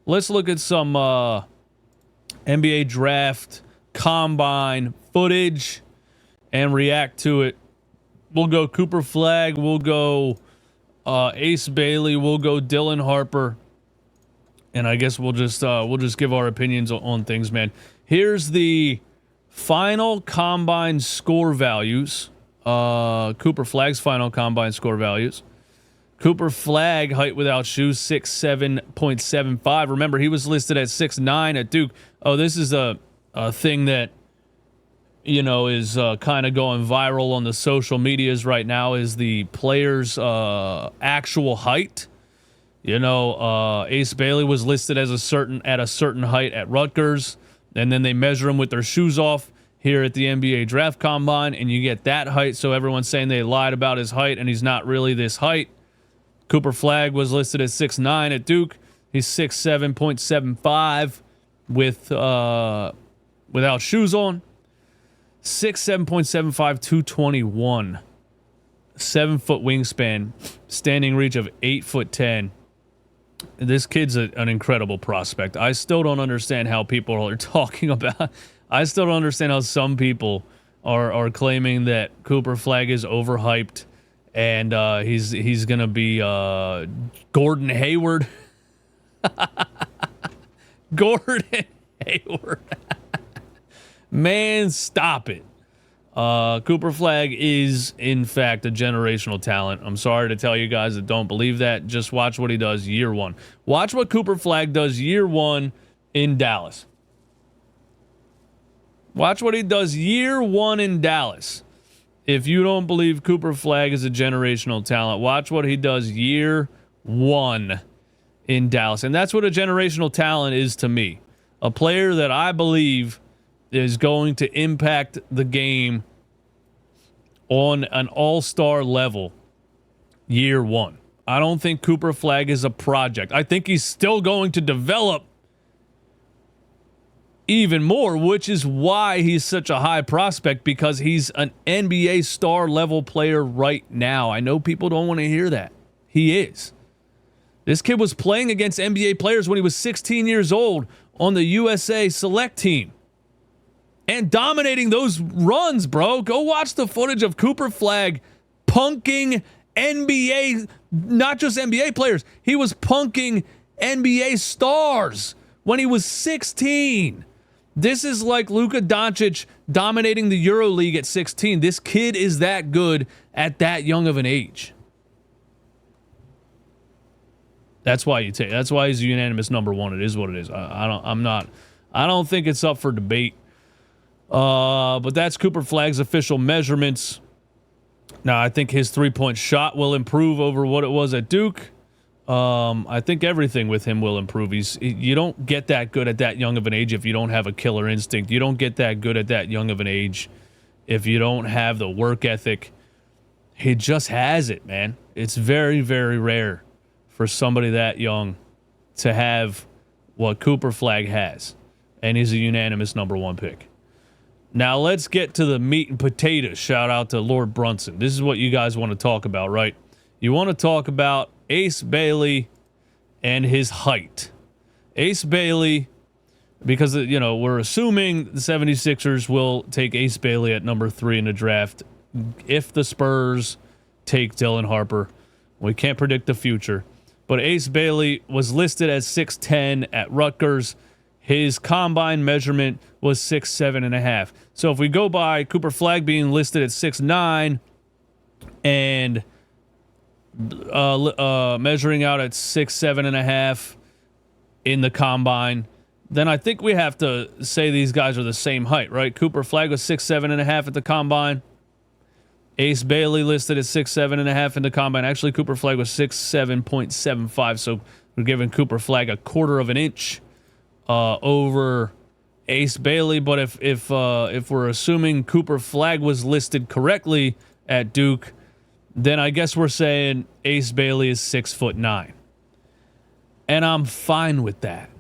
let's look at some NBA draft combine footage and react to it. We'll go Cooper Flagg. We'll go Ace Bailey. We'll go Dylan Harper. And I guess we'll just give our opinions on things, man. Here's the final combine score values. Cooper Flagg's final combine score values. Cooper Flagg, height without shoes, 6'7.75. Remember, he was listed at 6'9 at Duke. Oh, this is a thing that, you know, is kind of going viral on the social medias right now, is the player's actual height. You know, Ace Bailey was listed as a certain height at Rutgers, and then they measure him with their shoes off here at the NBA Draft Combine, and you get that height. So everyone's saying they lied about his height, and he's not really this height. Cooper Flagg was listed at 6'9 at Duke. He's 6'7.75 with without shoes on. 6'7.75, 221. 7-foot wingspan, standing reach of 8'10". This kid's an incredible prospect. I still don't understand how people are talking about. I still don't understand how some people are claiming that Cooper Flagg is overhyped and he's gonna be Gordon Hayward. Gordon Hayward. Man, stop it. Cooper Flagg is, in fact, a generational talent. I'm sorry to tell you guys that don't believe that. Just watch what he does year one. Watch what Cooper Flagg does year one in Dallas. Watch what he does year one in Dallas. If you don't believe Cooper Flagg is a generational talent, watch what he does year one in Dallas. And that's what a generational talent is to me. A player that I believe is going to impact the game on an all-star level year one. I don't think Cooper Flagg is a project. I think he's still going to develop even more, which is why he's such a high prospect, because he's an NBA star level player right now. I know people don't want to hear that. He is. This kid was playing against NBA players when he was 16 years old on the USA select team. And dominating those runs, bro. Go watch the footage of Cooper Flagg punking NBA, not just NBA players. He was punking NBA stars when he was 16. This is like Luka Doncic dominating the EuroLeague at 16. This kid is that good at that young of an age. That's why you take. That's why he's a unanimous number one. It is what it is. I don't think it's up for debate. But that's Cooper Flagg's official measurements. Now, I think his three-point shot will improve over what it was at Duke. I think everything with him will improve. You don't get that good at that young of an age if you don't have a killer instinct. You don't get that good at that young of an age if you don't have the work ethic. He just has it, man. It's very, very rare for somebody that young to have what Cooper Flagg has. And he's a unanimous number one pick. Now let's get to the meat and potatoes. Shout out to Lord Brunson. This is what you guys want to talk about, right? You want to talk about Ace Bailey and his height. Ace Bailey, because, you know, we're assuming the 76ers will take Ace Bailey at number 3 in the draft. If the Spurs take Dylan Harper, we can't predict the future. But Ace Bailey was listed as 6'10 at Rutgers. His combine measurement was 6'7.5". So if we go by Cooper Flagg being listed at 6'9 and measuring out at 6'7.5 in the combine, then I think we have to say these guys are the same height, right? Cooper Flagg was 6'7.5 at the combine. Ace Bailey listed at 6'7.5 in the combine. Actually, Cooper Flagg was 6'7.75, so we're giving Cooper Flagg a quarter of an inch over Ace Bailey. But if we're assuming Cooper Flagg was listed correctly at Duke, then I guess we're saying Ace Bailey is 6'9", and I'm fine with that.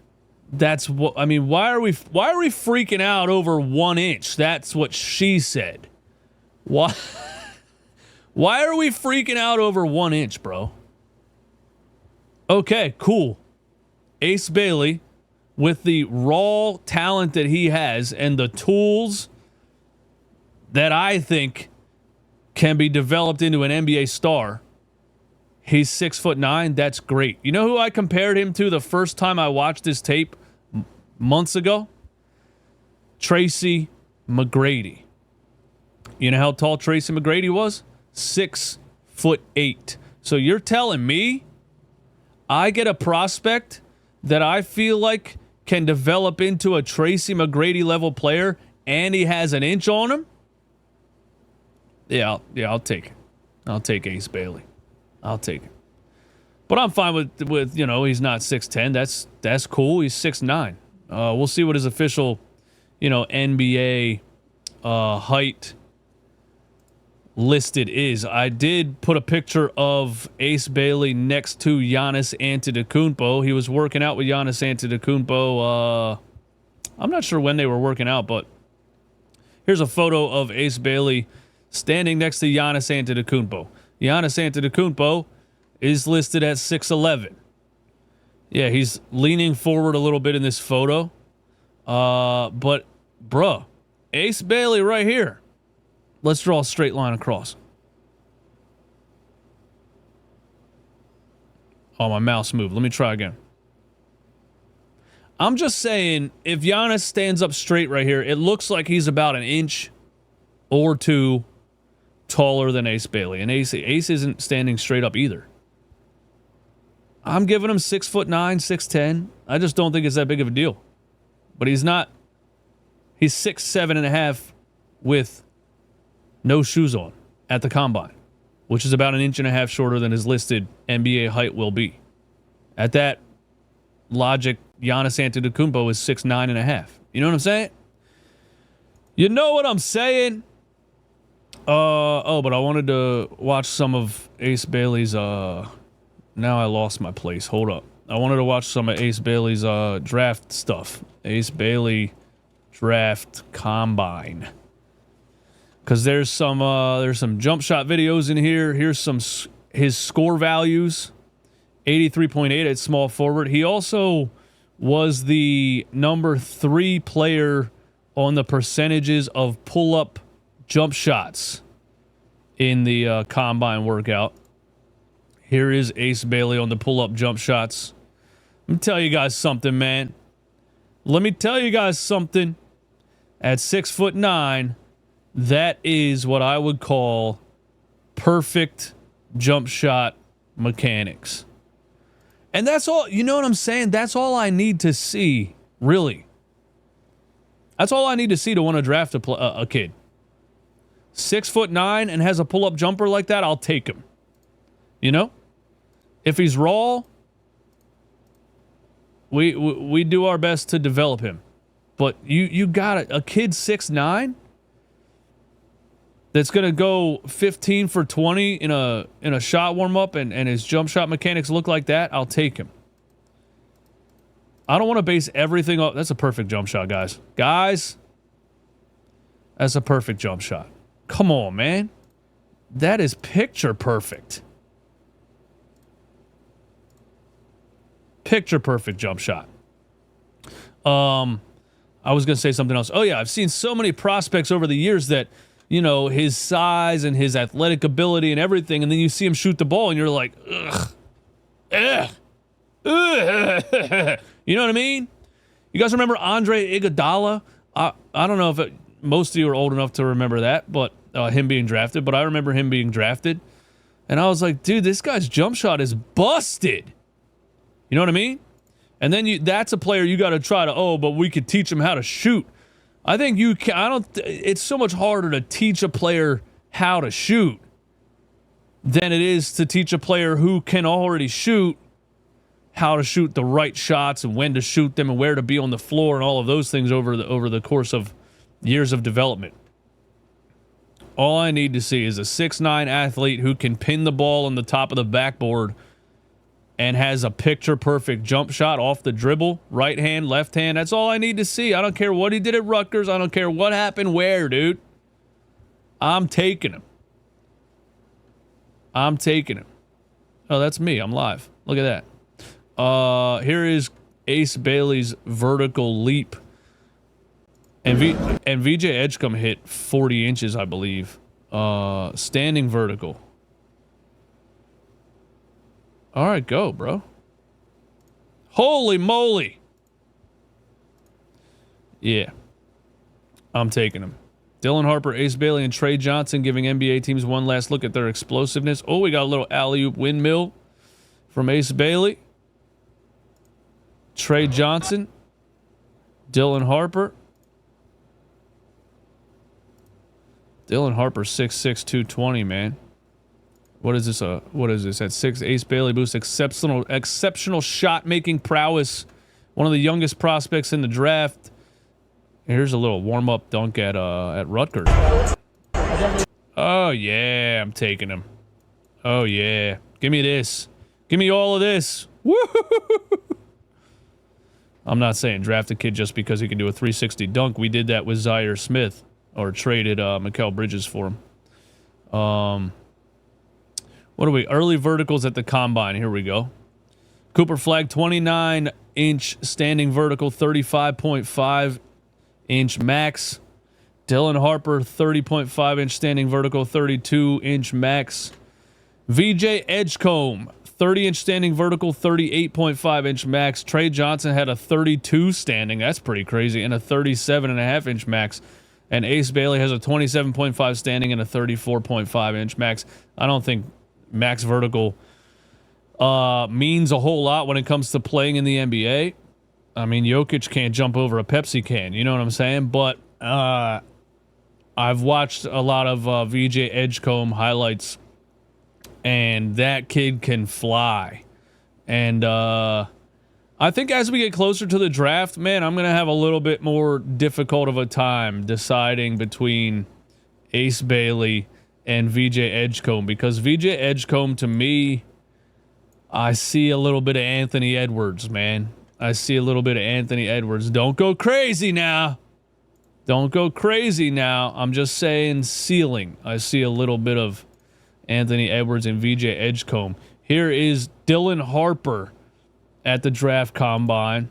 That's what I mean. Why are we freaking out over 1 inch? That's what she said. Why? Why are we freaking out over 1 inch, bro? Okay, cool. Ace Bailey, with the raw talent that he has and the tools that I think can be developed into an NBA star, he's 6'9". That's great. You know who I compared him to the first time I watched this tape months ago? Tracy McGrady. You know how tall Tracy McGrady was? 6'8". So you're telling me I get a prospect that I feel like can develop into a Tracy McGrady level player and he has an inch on him? Yeah, I'll take it. I'll take Ace Bailey. I'll take it. But I'm fine with you know, he's not 6'10". That's cool. He's 6'9". We'll see what his official, you know, NBA height listed is. I did put a picture of Ace Bailey next to Giannis Antetokounmpo. He was working out with Giannis Antetokounmpo. I'm not sure when they were working out, but here's a photo of Ace Bailey standing next to Giannis Antetokounmpo. Giannis Antetokounmpo is listed at 6'11". Yeah, he's leaning forward a little bit in this photo. But, bruh, Ace Bailey right here. Let's draw a straight line across. Oh, my mouse moved. Let me try again. I'm just saying, if Giannis stands up straight right here, it looks like he's about an inch or two taller than Ace Bailey. And Ace isn't standing straight up either. I'm giving him 6'9", 6'10". I just don't think it's that big of a deal. But he's not. He's 6'7.5" with no shoes on at the combine, which is about an inch and a half shorter than his listed NBA height will be. At that logic, Giannis Antetokounmpo is 6'9.5". You know what I'm saying? You know what I'm saying? But I wanted to watch some of Ace Bailey's. Now I lost my place. Hold up. I wanted to watch some of Ace Bailey's draft stuff. Ace Bailey draft combine. Because there's some jump shot videos in here. Here's his score values. 83.8 at small forward. He also was the number 3 player on the percentages of pull-up jump shots in the combine workout. Here is Ace Bailey on the pull-up jump shots. Let me tell you guys something, man. Let me tell you guys something. At 6'9", that is what I would call perfect jump shot mechanics. And that's all, you know what I'm saying? That's all I need to see, really. That's all I need to see to want to draft a kid. 6'9" and has a pull-up jumper like that, I'll take him. You know? If he's raw, we do our best to develop him. But you got a kid 6'9" that's going to go 15 for 20 in a shot warm-up and his jump shot mechanics look like that, I'll take him. I don't want to base everything off. That's a perfect jump shot, guys. Guys, that's a perfect jump shot. Come on, man. That is picture perfect. Picture perfect jump shot. I was going to say something else. Oh, yeah, I've seen so many prospects over the years that, you know, his size and his athletic ability and everything, and then you see him shoot the ball and you're like, ugh. Ugh. Ugh. You know what I mean? You guys remember Andre Iguodala? I don't know if most of you are old enough to remember that, but him being drafted, but I remember him being drafted. And I was like, dude, this guy's jump shot is busted. You know what I mean? And then that's a player you got to try to, but we could teach him how to shoot. I think you can, it's so much harder to teach a player how to shoot than it is to teach a player who can already shoot how to shoot the right shots and when to shoot them and where to be on the floor and all of those things over the course of years of development. All I need to see is a 6'9" athlete who can pin the ball on the top of the backboard and has a picture-perfect jump shot off the dribble, right hand, left hand. That's all I need to see. I don't care what he did at Rutgers. I don't care what happened where, dude. I'm taking him. I'm taking him. Oh, that's me. I'm live. Look at that. Here is Ace Bailey's vertical leap. And VJ Edgecombe hit 40 inches, I believe. Standing vertical. All right, go, bro. Holy moly. Yeah. I'm taking him. Dylan Harper, Ace Bailey, and Trey Johnson giving NBA teams one last look at their explosiveness. Oh, we got a little alley-oop windmill from Ace Bailey. Trey Johnson. Dylan Harper. Dylan Harper, 6'6", 220, man. What is this? What is this? At 6, Ace Bailey boost exceptional shot-making prowess. One of the youngest prospects in the draft. Here's a little warm-up dunk at Rutgers. Oh, yeah, I'm taking him. Oh, yeah. Give me this. Give me all of this. Woo! I'm not saying draft a kid just because he can do a 360 dunk. We did that with Zaire Smith, or traded Mikal Bridges for him. What are we? Early verticals at the combine. Here we go. Cooper Flagg, 29-inch standing vertical, 35.5-inch max. Dylan Harper, 30.5-inch standing vertical, 32-inch max. VJ Edgecombe, 30-inch standing vertical, 38.5-inch max. Trey Johnson had a 32 standing. That's pretty crazy. And a 37.5-inch max. And Ace Bailey has a 27.5 standing and a 34.5-inch max. I don't think max vertical means a whole lot when it comes to playing in the NBA. I mean, Jokic can't jump over a Pepsi can, you know what I'm saying? But I've watched a lot of VJ Edgecombe highlights, and that kid can fly. And I think as we get closer to the draft, man, I'm going to have a little bit more difficult of a time deciding between Ace Bailey and VJ Edgecombe, because VJ Edgecombe, to me, I see a little bit of Anthony Edwards, man. I see a little bit of Anthony Edwards. Don't go crazy now. Don't go crazy now. I'm just saying ceiling. I see a little bit of Anthony Edwards and VJ Edgecombe. Here is Dylan Harper at the draft combine.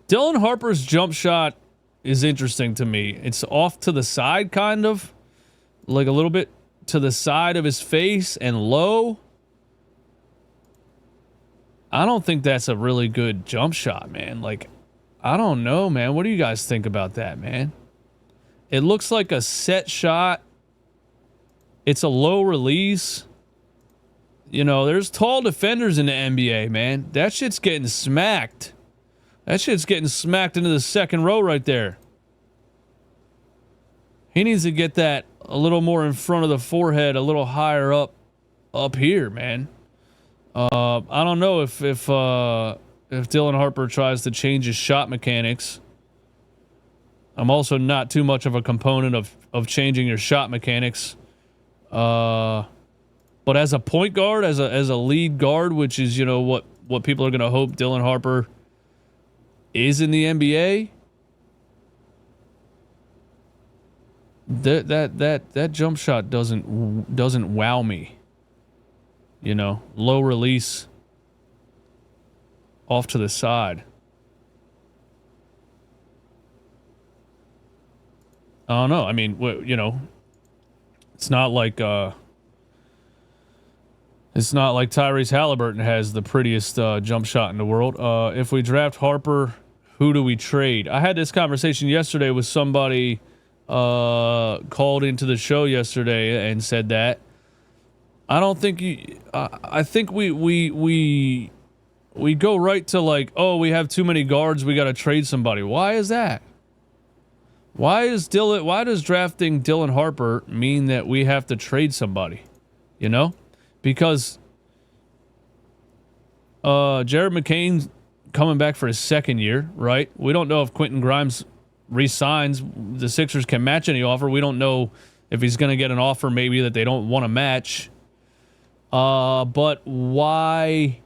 Dylan Harper's jump shot is interesting to me. It's off to the side, kind of. Like a little bit to the side of his face and low. I don't think that's a really good jump shot, man. Like, I don't know, man. What do you guys think about that, man? It looks like a set shot. It's a low release. You know, there's tall defenders in the NBA, man. That shit's getting smacked. That shit's getting smacked into the second row right there. He needs to get that a little more in front of the forehead, a little higher up here, man. I don't know if Dylan Harper tries to change his shot mechanics. I'm also not too much of a component of changing your shot mechanics. But as a point guard, as a lead guard, which is, you know, what people are going to hope Dylan Harper is in the NBA, that jump shot doesn't wow me. You know, low release off to the side. I don't know. I mean, you know, it's not like Tyrese Halliburton has the prettiest jump shot in the world. If we draft Harper, who do we trade? I had this conversation yesterday with somebody called into the show yesterday and said that. I don't think I think we go right to like, oh, we have too many guards, we got to trade somebody. Why is that? Why does drafting Dylan Harper mean that we have to trade somebody? You know? Because Jared McCain's coming back for his second year, right? We don't know if Quentin Grimes re-signs. The Sixers can match any offer. We don't know if he's going to get an offer maybe that they don't want to match. But why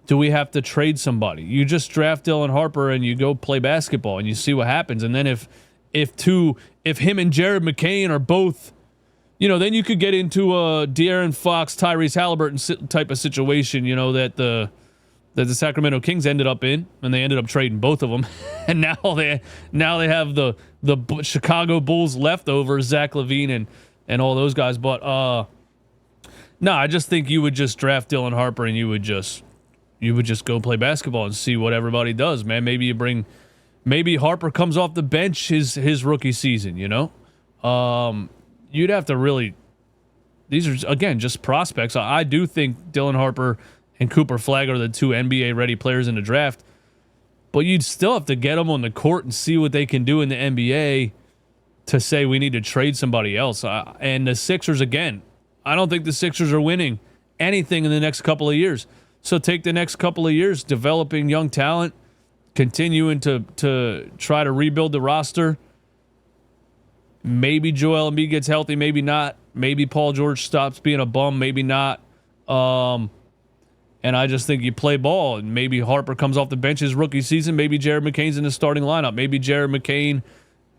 do we have to trade somebody? You just draft Dylan Harper and you go play basketball and you see what happens. And then if him and Jared McCain are both, you know, then you could get into a De'Aaron Fox, Tyrese Halliburton type of situation, you know, that the that the Sacramento Kings ended up in, and they ended up trading both of them, and now they have the Chicago Bulls leftovers, Zach LaVine and all those guys. But no, I just think you would just draft Dylan Harper and you would just go play basketball and see what everybody does, man. Maybe Harper comes off the bench his rookie season, you know? You'd have to really. These are, again, just prospects. I do think Dylan Harper and Cooper Flagg are the two NBA-ready players in the draft, but you'd still have to get them on the court and see what they can do in the NBA to say we need to trade somebody else. And the Sixers, again, I don't think the Sixers are winning anything in the next couple of years. So take the next couple of years developing young talent, continuing to try to rebuild the roster. Maybe Joel Embiid gets healthy, maybe not. Maybe Paul George stops being a bum, maybe not. And I just think you play ball, and maybe Harper comes off the bench his rookie season. Maybe Jared McCain's in the starting lineup. Maybe Jared McCain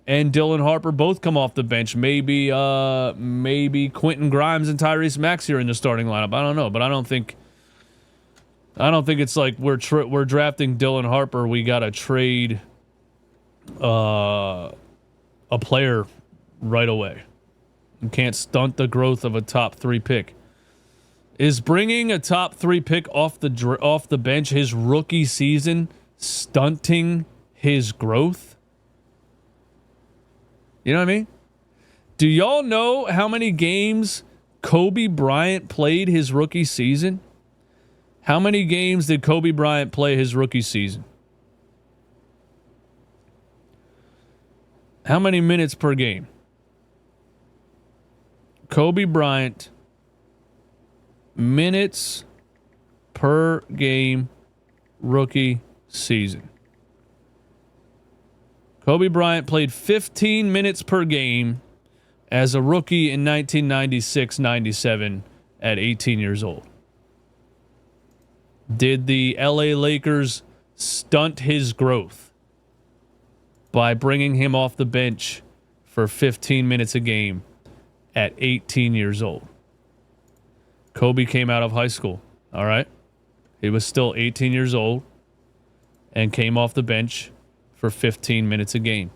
and Dylan Harper both come off the bench. Maybe Quentin Grimes and Tyrese Maxey are in the starting lineup. I don't know, but I don't think it's like we're drafting Dylan Harper. We got to trade a player right away. You can't stunt the growth of a top 3 pick. Is bringing a top 3 pick off the bench his rookie season stunting his growth? You know what I mean? Do y'all know how many games Kobe Bryant played his rookie season? How many games did Kobe Bryant play his rookie season? How many minutes per game? Kobe Bryant, minutes per game, rookie season. Kobe Bryant played 15 minutes per game as a rookie in 1996-97 at 18 years old. Did the LA Lakers stunt his growth by bringing him off the bench for 15 minutes a game at 18 years old? Kobe came out of high school, all right? He was still 18 years old and came off the bench for 15 minutes a game.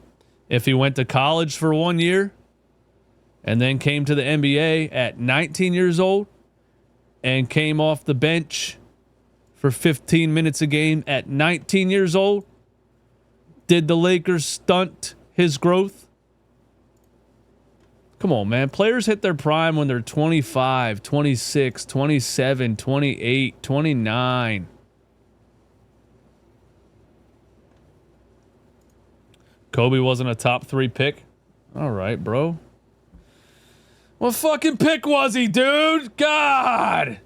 If he went to college for 1 year and then came to the NBA at 19 years old and came off the bench for 15 minutes a game at 19 years old, did the Lakers stunt his growth? Come on, man. Players hit their prime when they're 25, 26, 27, 28, 29. Kobe wasn't a top 3 pick? All right, bro. What fucking pick was he, dude? God!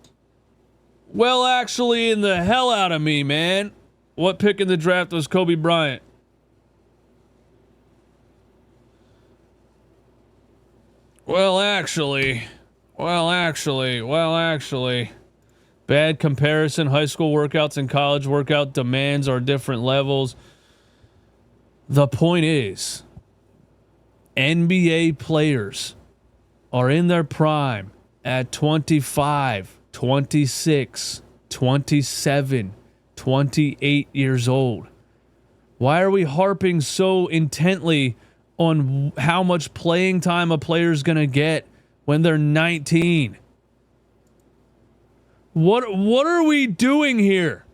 Well, actually, in the hell out of me, man. What pick in the draft was Kobe Bryant? Well, actually. Bad comparison. High school workouts and college workout demands are different levels. The point is, NBA players are in their prime at 25, 26, 27, 28 years old. Why are we harping so intently on how much playing time a player is going to get when they're 19? What are we doing here?